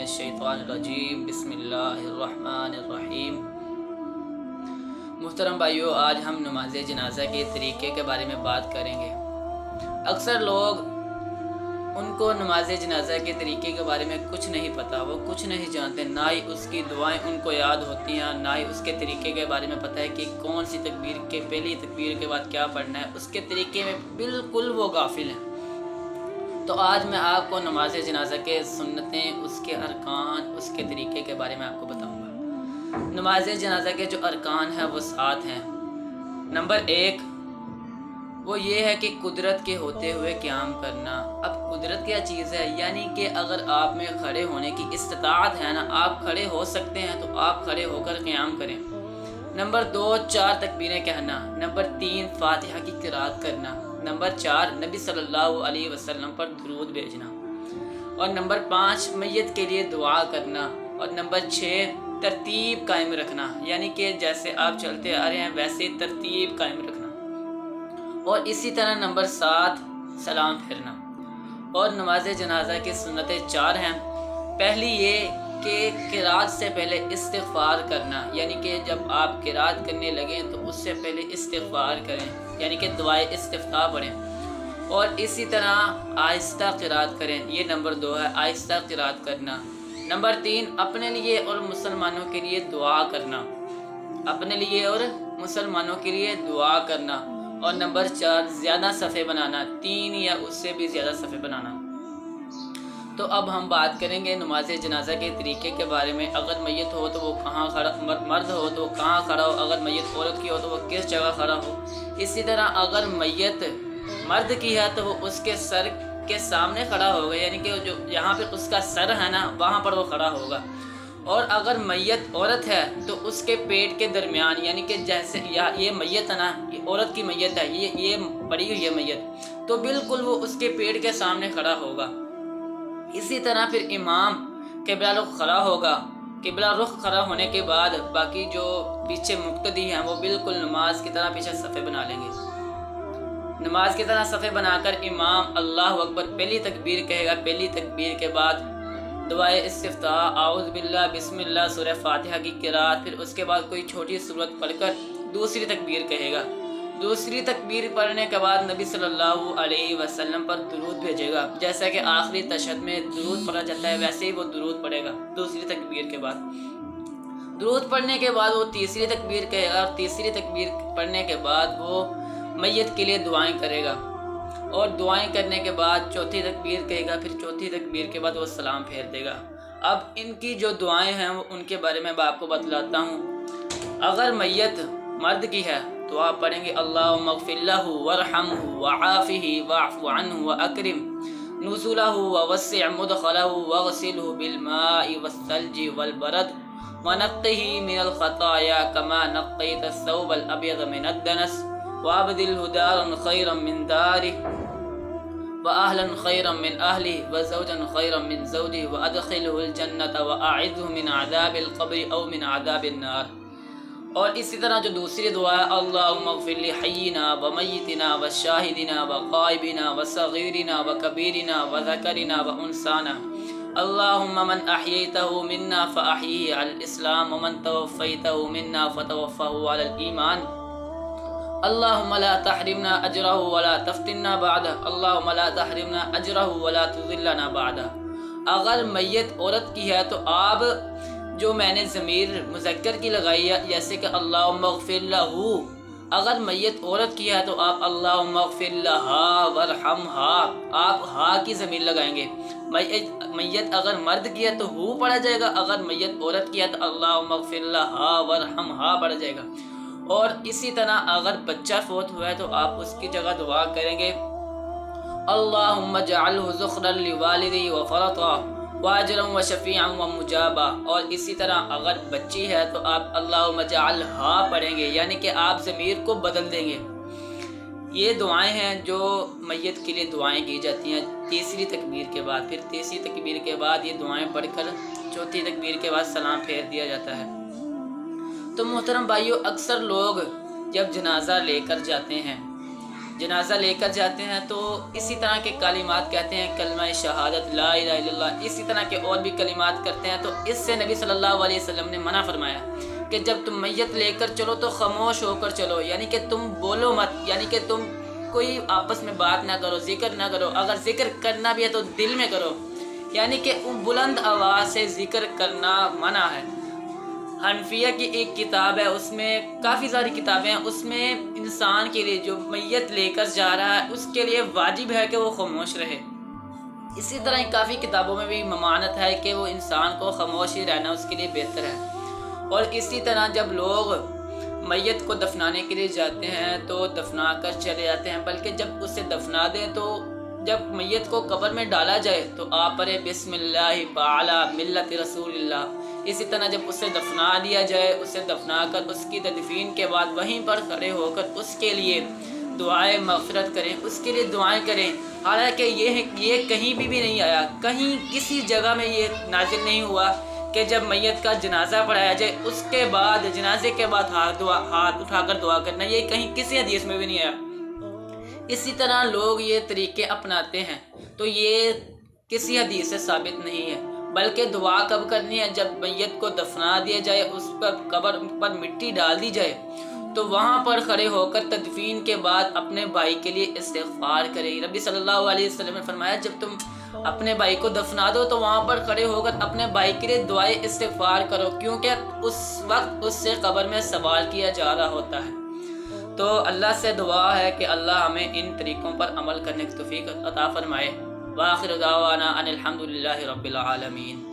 मिनश्शैतानिर्रजीम बिस्मिल्लाहिर्रहमानिर्रहीम। मुहतरम भाइयों, आज हम नमाज जनाजा के तरीक़े के बारे में बात करेंगे। अक्सर लोग उनको नमाज जनाजा के तरीक़े के बारे में कुछ नहीं पता, वो कुछ नहीं जानते, ना ही उसकी दुआएं उनको याद होती हैं, ना ही उसके तरीक़े के बारे में पता है कि कौन सी तकबीर के पहली तकबीर के बाद क्या पढ़ना है। उसके तरीक़े में बिल्कुल वो गाफिल हैं। तो आज मैं आपको नमाज जनाजा के सुन्नतें, उसके अरकान, उसके तरीक़े के बारे में आपको बताऊंगा। नमाज जनाजा के जो अरकान हैं वो 7 हैं। नंबर 1 वो ये है कि कुदरत के होते हुए क़याम करना। अब कुदरत क्या चीज़ है, यानी कि अगर आप में खड़े होने की इस्तिताअत है ना, आप खड़े हो सकते हैं तो आप खड़े होकर क़याम करें। नंबर 2 4 तकबीरें कहना। नंबर 3 फातिहा की क़िराअत करना। नंबर 4 नबी सल्लल्लाहु अलैहि वसल्लम पर दुरूद भेजना। और नंबर 5 मैयत के लिए दुआ करना। और नंबर 6 तरतीब कायम रखना, यानी कि जैसे आप चलते आ रहे हैं वैसे तरतीब कायम रखना। और इसी तरह नंबर 7 सलाम फेरना। और नमाज जनाजा की सुन्नतें 4 हैं। पहली ये कि क़िराअत से पहले इस्तिग़फ़ार करना, यानी कि जब आप क़िराअत करने लगें तो उससे पहले इस्तिग़फ़ार करें, यानी कि दुआए इस्तिफ़्ताह पढ़ें। और इसी तरह आहिस्ता क़िराअत करें। ये नंबर 2 है, आहिस्ता क़िराअत करना। नंबर 3 अपने लिए और मुसलमानों के लिए दुआ करना, अपने लिए और मुसलमानों के लिए दुआ करना। और नंबर 4 ज़्यादा सफ़े बनाना, 3 या उससे भी ज़्यादा सफ़े बनाना। तो अब हम बात करेंगे नमाज जनाजा के तरीक़े के बारे में। अगर मैयत हो तो वो कहाँ खड़ा, मर्द हो तो वो कहाँ खड़ा हो, अगर मैयत औरत की हो तो वो किस जगह खड़ा हो। इसी तरह अगर मैयत मर्द की है तो वो उसके सर के सामने खड़ा होगा, यानी कि जो यहाँ पे उसका सर है ना वहाँ पर वो खड़ा होगा। और अगर मैयत औरत है तो उसके पेट के दरमियान, यानी कि जैसे ये मैयत है ना, ये औरत की मैयत है, ये पड़ी हुई है मैयत, तो बिल्कुल वो उसके पेट के सामने खड़ा होगा। इसी तरह फिर इमाम क़िबला रुख खड़ा होगा। क़िबला रुख खड़ा होने के बाद बाकी जो पीछे मुक्तदी हैं वो बिल्कुल नमाज की तरह पीछे सफ़े बना लेंगे। नमाज की तरह सफ़े बनाकर इमाम अल्लाहु अकबर पहली तकबीर कहेगा। पहली तकबीर के बाद दुआए इस्तिफ़्ताह, आऊज़ु बिल्लाह, बिस्मिल्लाह, सूरह फातिहा की क़िराअत। फिर उसके बाद कोई छोटी सूरत पढ़कर दूसरी तकबीर कहेगा। दूसरी तकबीर पढ़ने के बाद नबी सल्लल्लाहु अलैहि वसल्लम पर दुरूद भेजेगा। जैसा कि आखिरी तशहद में दुरूद पढ़ा जाता है वैसे ही वो दुरूद पढ़ेगा दूसरी तकबीर के बाद। दुरूद पढ़ने के बाद वो तीसरी तकबीर कहेगा। और तीसरी तकबीर पढ़ने के बाद वो मैयत के लिए दुआएं करेगा। और दुआएं करने के बाद चौथी तकबीर कहेगा। फिर चौथी तकबीर के बाद वो सलाम फेर देगा। अब इनकी जो दुआएं हैं वो उनके बारे में मैं आपको बतलाता हूँ। अगर मैयत मर्द की है तो आप पढ़ेंगे अल्लाहुम्मा अग़फ़िर लहू वरहमहू वआफ़िही वअफ़ु अन्हु वअकरिम नुज़ुलहू ववस्सिअ मुदख़लहू वग़सिलहू बिलमाइ वस्सल्जि वलबरद वनक़्क़िही मिनल ख़ताया कमा नक़्क़ैतस्सौबल अब्यद मिनद्दनस वअब्दिलहु दारन ख़ैरन मिन दारिहि वअहलन ख़ैरन मिन अहलिहि वज़ौजन ख़ैरन मिन ज़ौजिहि वअदख़िलहुल जन्नत वअअइज़हु मिन अज़ाबिल क़ब्रि औ मिन अज़ाबिन नार। और इसी तरह जो दूसरी दुआ है अल्लाहुम्मा अग़फ़िर लि हय्यिना व मय्यितिना व शाहिदिना व ग़ाइबिना व सग़ीरिना व कबीरिना व ज़करिना व उन्साना अल्लाहुम्मा मन अह्यैतहु मिन्ना फ़अह्यिही अलल इस्लाम व मन तवफ़्फ़ैतहु मिन्ना फ़तवफ़्फ़हु अलल ईमान। अल्लाहुम्मा ला तहरिमना अजरहु व ला तफ़्तिन्ना बअदह। अल्लाहुम्मा ला तहरिमना अजरहु व ला तुज़िल्लना बअदह। अगर मैयत औरत की है तो आप जो मैंने ज़मीर मुज़क्कर की लगाई है, जैसे कि अल्लाहुम्मा अग़फ़िर लहू, अगर मैयत औरत की है तो आप अल्लाहुम्मा अग़फ़िर लहा वरहमहा, आप हा की ज़मीर लगाएंगे। मैयत अगर मर्द की है तो हु पढ़ा जाएगा, अगर मैयत औरत की है तो अल्लाहुम्मा अग़फ़िर लहा वरहमहा पढ़ा जाएगा। और इसी तरह अगर बच्चा फौत हुआ है तो आप उसकी जगह दुआ करेंगे अल्लाहुम्मा जअल्हु ज़ुख़रन लिवालिदी व फ़रता वाजरम व शफ़ीअन व मुजाबा। और इसी तरह अगर बच्ची है तो आप अल्लाहुम्मा जअल्हा पढ़ेंगे, यानी कि आप ज़मीर को बदल देंगे। ये दुआएं हैं जो मैयत के लिए दुआएं की जाती हैं तीसरी तकबीर के बाद। फिर तीसरी तकबीर के बाद ये दुआएं पढ़कर चौथी तकबीर के बाद सलाम फेर दिया जाता है। तो मोहतरम भाइयों, अक्सर लोग जब जनाजा लेकर जाते हैं جنازہ لے کر جاتے ہیں تو اسی طرح کے کلمات کہتے ہیں، کلمہ شہادت لا الہ الا اللہ، اسی طرح کے اور بھی کلمات کرتے ہیں۔ تو اس سے نبی صلی اللہ علیہ وسلم نے منع فرمایا کہ جب تم میت لے کر چلو تو خاموش ہو کر چلو، یعنی کہ تم بولو مت، یعنی کہ تم کوئی آپس میں بات نہ کرو، ذکر نہ کرو، اگر ذکر کرنا بھی ہے تو دل میں کرو، یعنی کہ بلند آواز سے ذکر کرنا منع ہے۔ حنفیہ کی ایک کتاب ہے، اس میں کافی ساری کتابیں ہیں، اس میں انسان کے لیے جو میت لے کر جا رہا ہے اس کے لیے واجب ہے کہ وہ خاموش رہے۔ اسی طرح کافی کتابوں میں بھی ممانعت ہے کہ وہ انسان کو خاموش ہی رہنا اس کے لیے بہتر ہے۔ اور اسی طرح جب لوگ میت کو دفنانے کے لیے جاتے ہیں تو دفنا کر چلے جاتے ہیں، بلکہ جب اسے دفنا دیں تو جب میت کو قبر میں ڈالا جائے تو آپ پڑھیں بسم اللہ وعلی ملت رسول اللہ۔ اسی طرح جب اسے دفنا دیا جائے، اسے دفنا کر اس کی تدفین کے بعد وہیں پر کھڑے ہو کر اس کے لیے دعائیں مغفرت کریں، اس کے لیے دعائیں کریں۔ حالانکہ یہ کہیں بھی نہیں آیا، کہیں کسی جگہ میں یہ نازل نہیں ہوا کہ جب میت کا جنازہ پڑھایا جائے اس کے بعد، جنازے کے بعد ہاتھ اٹھا کر دعا کرنا، یہ کہیں کسی حدیث میں بھی نہیں آیا۔ اسی طرح لوگ یہ طریقے اپناتے ہیں تو یہ کسی حدیث سے ثابت نہیں ہے، بلکہ دعا کب کرنی ہے؟ جب میت کو دفنا دیا جائے، اس پر قبر پر مٹی ڈال دی جائے تو وہاں پر کھڑے ہو کر تدفین کے بعد اپنے بھائی کے لیے استغفار کریں۔ نبی صلی اللہ علیہ وسلم نے فرمایا جب تم اپنے بھائی کو دفنا دو تو وہاں پر کھڑے ہو کر اپنے بھائی کے لیے دعائیں استغفار کرو، کیونکہ اس وقت اس سے قبر میں سوال کیا جا رہا ہوتا ہے۔ تو اللہ سے دعا ہے کہ اللہ ہمیں ان طریقوں پر عمل کرنے کی توفیق عطا فرمائے۔ وآخر دعوانا ان الحمد للہ رب العالمین۔